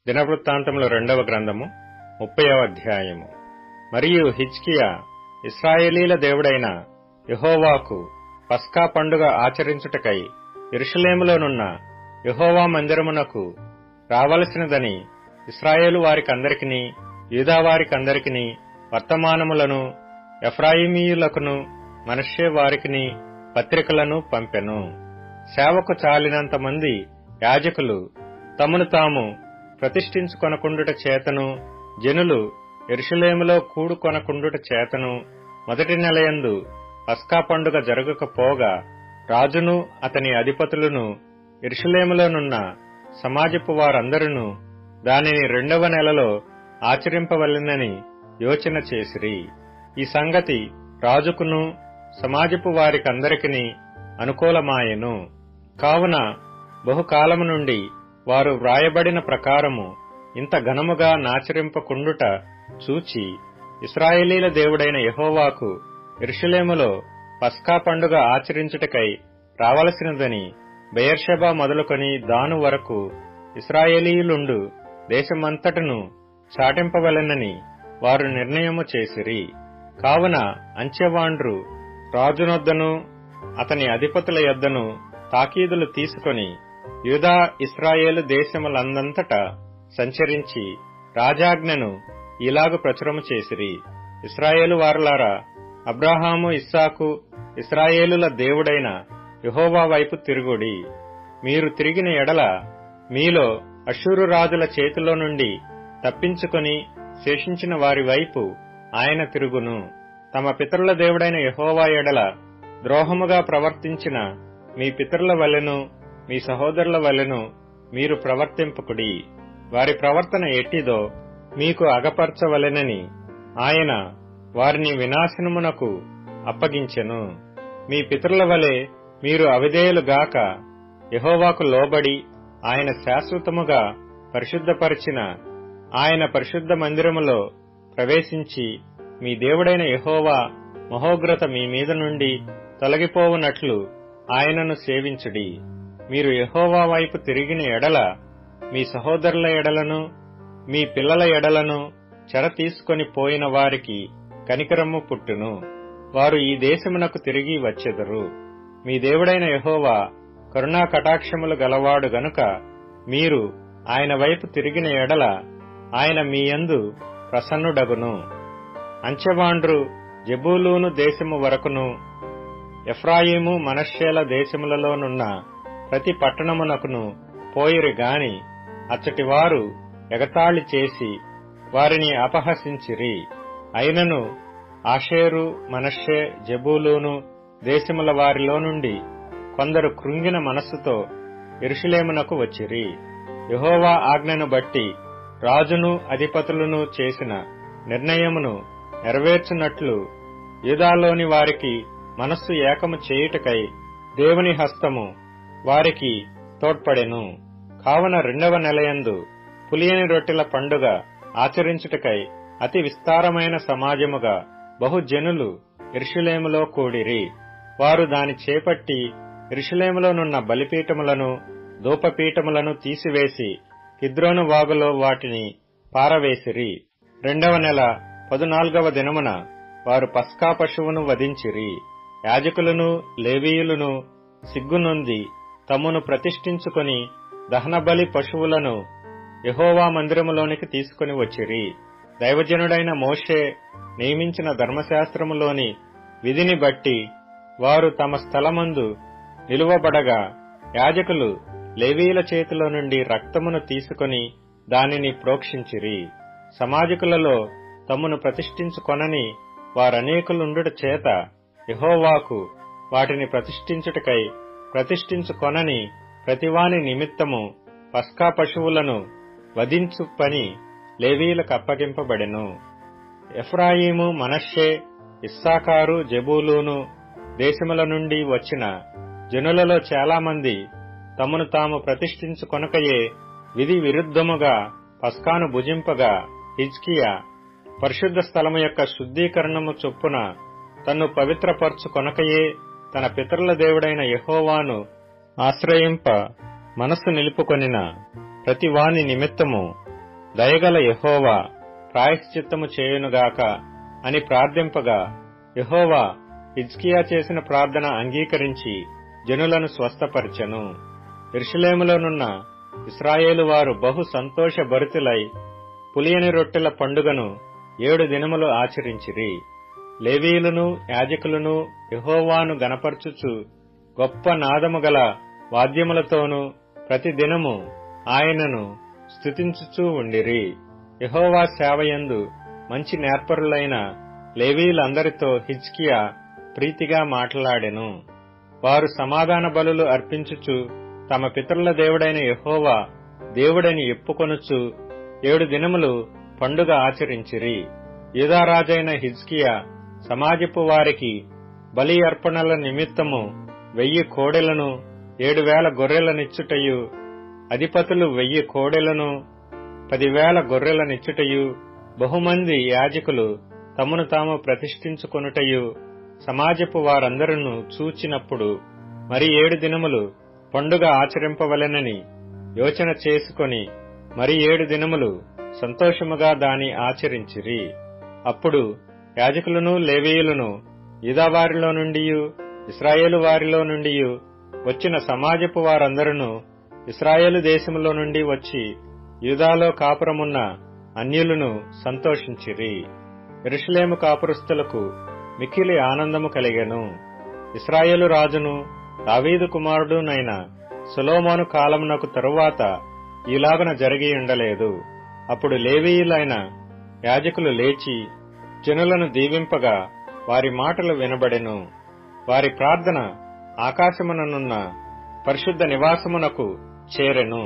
దినవృత్తాంతములు 2వ గ్రంథము 30వ అధ్యాయము. మరియు హిజ్కియా ఇశ్రాయేలీల దేవుడైన యెహోవాకు పస్కా పండుగ ఆచరించుటకై యెరూషలేములోనున్న యెహోవా మందిరమునకు రావలసినదని ఇశ్రాయేలు వారికందరికిని యూదా వారికందరికిని వర్తమానములను ఎఫ్రాయిమీయులకును మనష్షే వారికిని పత్రికలను పంపెను. సేవకు చాలినంత మంది యాజకులు తమను తాము ప్రతిష్ఠించుకొనకుండుట చేతను జనులు యెరూషలేములో కూడుకొనకుండుట చేతను మొదటి నెలయందు పస్కా పండుగ జరగకపోగా రాజును అతని అధిపతులను యెరూషలేములోనున్న సమాజపు వారందరూ దానిని 2వ నెలలో ఆచరింపవలెనని యోచన చేసిరి. ఈ సంగతి రాజుకును సమాజపు వారికందరికిని అనుకూలమాయెను. కావున బహుకాలము నుండి వారు వ్రాయబడిన ప్రకారము ఇంత ఘనముగా నాచరింపకుండుట చూచి ఇశ్రాయేలీల దేవుడైన యెహోవాకు యెరూషలేములో పస్కా పండుగ ఆచరించుటకై రావలసినదని బెయేర్షెబా మొదలుకొని దాను వరకు ఇశ్రాయేలీయులుండు దేశమంతటను చాటింపవలెనని వారు నిర్ణయము చేసిరి. కావున అంచెవాండ్రు రాజునొద్దను అతని అధిపతుల యొద్దను తాకీదులు తీసుకొని యూదా ఇశ్రాయేలు దేశములందంతటా సంచరించి రాజాజ్ఞను ఇలాగు ప్రచురము చేసిరి. ఇశ్రాయేలు వారలారా, అబ్రాహాము ఇస్సాకు ఇశ్రాయేలుల దేవుడైన యెహోవా వైపు తిరుగుడి. మీరు తిరిగిన ఎడల మీలో అష్షూరు రాజుల చేతిలో నుండి తప్పించుకొని శేషించిన వారి వైపు ఆయన తిరుగును. తమ పితరుల దేవుడైన యెహోవా ఎడల ద్రోహముగా ప్రవర్తించిన మీ పితరుల వలెను మీ సహోదరుల వలెను మీరు ప్రవర్తింపకుడి. వారి ప్రవర్తన ఎట్టిదో మీకు అగపరచవలెనని ఆయన వారిని వినాశనమునకు అప్పగించెను. మీ పితరుల వలె మీరు అవిధేయులుగాక యెహోవాకు లోబడి ఆయన శాశ్వతముగా పరిశుద్ధపరిచిన ఆయన పరిశుద్ధ మందిరములో ప్రవేశించి మీ దేవుడైన యెహోవా మహోగ్రత మీ మీద నుండి తొలగిపోవునట్లు ఆయనను సేవించుడి. మీరు యెహోవా వైపు తిరిగిన ఎడల మీ సహోదరుల ఎడలను మీ పిల్లల ఎడలను చెర తీసుకొని పోయిన వారికి కనికరము పుట్టును. వారు ఈ దేశమునకు తిరిగి వచ్చెదరు. మీ దేవుడైన యెహోవా కరుణా కటాక్షములు గలవాడు గనుక మీరు ఆయన వైపు తిరిగిన ఎడల ఆయన మీ యందు ప్రసన్నుడగును. అంచెవాండ్రు జెబూలూను దేశము వరకును ఎఫ్రాయిము మనష్షేల దేశములలోనున్న ప్రతి పట్టణమునకును పోయిరి గాని అచ్చటి వారు ఎగతాళి చేసి వారిని అపహసించిరి. అయినను ఆషేరు మనష్షే జెబూలూను దేశముల వారిలో నుండి కొందరు కృంగిన మనస్సుతో యెరూషలేమునకు వచ్చిరి. యెహోవా ఆజ్ఞను బట్టి రాజును అధిపతులను చేసిన నిర్ణయమును నెరవేర్చునట్లు యూదాలోని వారికి మనస్సు ఏకము చేయుటకై దేవుని హస్తము వారికి తోడ్పడెను. కావున 2వ నెలయందు పులియని రొట్టెల పండుగ ఆచరించుటకై అతి విస్తారమైన సమాజముగా బహుజనులు యెరూషలేములో కూడిరి. వారు దాని చేపట్టి యెరూషలేములోనున్న బలిపీఠములను ధూపపీఠములను తీసివేసి కిద్రోను వాగులో వాటిని పారవేసిరి. 2వ నెల 14వ దినమున వారు పస్కా పశువును వధించిరి. యాజకులను లేవీయులను సిగ్గునొంది తమను ప్రతిష్ఠించుకొని దహనబలి పశువులను యెహోవా మందిరములోనికి తీసుకుని వచ్చిరి. దైవజనుడైన మోషే నియమించిన ధర్మశాస్త్రములోని విధిని బట్టి వారు తమ స్థలమందు నిలువబడగా యాజకులు లేవీయుల చేతిలో నుండి రక్తమును తీసుకుని దానిని ప్రోక్షించిరి. సమాజకులలో తమను ప్రతిష్ఠించుకొనని వారనేకులుండుట చేత యెహోవాకు వాటిని ప్రతిష్ఠించుటకై ప్రతిష్ఠించుకొనని ప్రతివాని నిమిత్తము పస్కా పశువులను వధించు పని లేవీయులకు అప్పగింపబడెను. ఎఫ్రాయిము మనష్షే ఇస్సాకారు జెబూలూను దేశముల నుండి వచ్చిన జనులలో చాలామంది తమను తాము ప్రతిష్ఠించుకొనకయే విధి విరుద్ధముగా పస్కాను భుజింపగా హిజ్కియా పరిశుద్ధ స్థలము యొక్క శుద్ధీకరణము చొప్పున తన్ను పవిత్రపరచుకొనకయే తన పితరుల దేవుడైన యెహోవాను ఆశ్రయింప మనస్సు నిలుపుకొనిన ప్రతి వాని నిమిత్తము దయగల యెహోవా ప్రాయశ్చిత్తము చేయునుగాక అని ప్రార్థింపగా యెహోవా హిజ్కియా చేసిన ప్రార్థన అంగీకరించి జనులను స్వస్థపరచెను. యెరూషలేములోనున్న ఇశ్రాయేలు వారు బహు సంతోషభరితులై పులియని రొట్టెల పండుగను 7 దినములు ఆచరించిరి. లేవీయులను యాజకులను యెహోవాను గనపరచుచు గొప్ప నాదము గల వాద్యములతోనూ ప్రతి దినము ఆయనను స్తుతించుచూ ఉండిరి. యెహోవా సేవయందు మంచి నేర్పరులైన లేవీయులందరితో హిజ్కియా ప్రీతిగా మాట్లాడెను. వారు సమాధాన బలులు అర్పించుచు తమ పితరుల దేవుడైన యెహోవా దేవుడని చెప్పుకొనుచు 7 దినములు పండుగ ఆచరించిరి. యూదారాజైన హిజ్కియా సమాజపు వారికి బలి అర్పణల నిమిత్తము 1000 కోడెలను 7,000 గొర్రెలనిచ్చుటయు, అధిపతులు 1000 కోడెలను 10,000 గొర్రెలనిచ్చుటయు, బహుమంది యాజకులు తమను తాము ప్రతిష్ఠించుకొనుటయు సమాజపు వారందరూ చూచినప్పుడు మరి 7 దినములు పండుగ ఆచరింపవలెనని యోచన చేసుకొని మరి 7 దినములు సంతోషముగా దాని ఆచరించిరి. అప్పుడు యాజకులను లేవీయులను యూదావారిలో నుండియు ఇశ్రాయేలు వారిలో నుండియు వచ్చిన సమాజపు వారందరూ ఇశ్రాయేలు దేశములో నుండి వచ్చి యూదాలో కాపురమున్న అన్యులను సంతోషించిరి. యెరూషలేము కాపురస్తులకు మిక్కిలి ఆనందము కలిగెను. ఇశ్రాయేలు రాజును దావీదు కుమారుడునైన సొలొమోను కాలమునకు తరువాత ఈలాగున జరిగి ఉండలేదు. అప్పుడు లేవీయులైన యాజకులు లేచి జనులను దీవింపగా వారి మాటలు వినబడెను. వారి ప్రార్థన ఆకాశముననున్న పరిశుద్ధ నివాసమునకు చేరెను.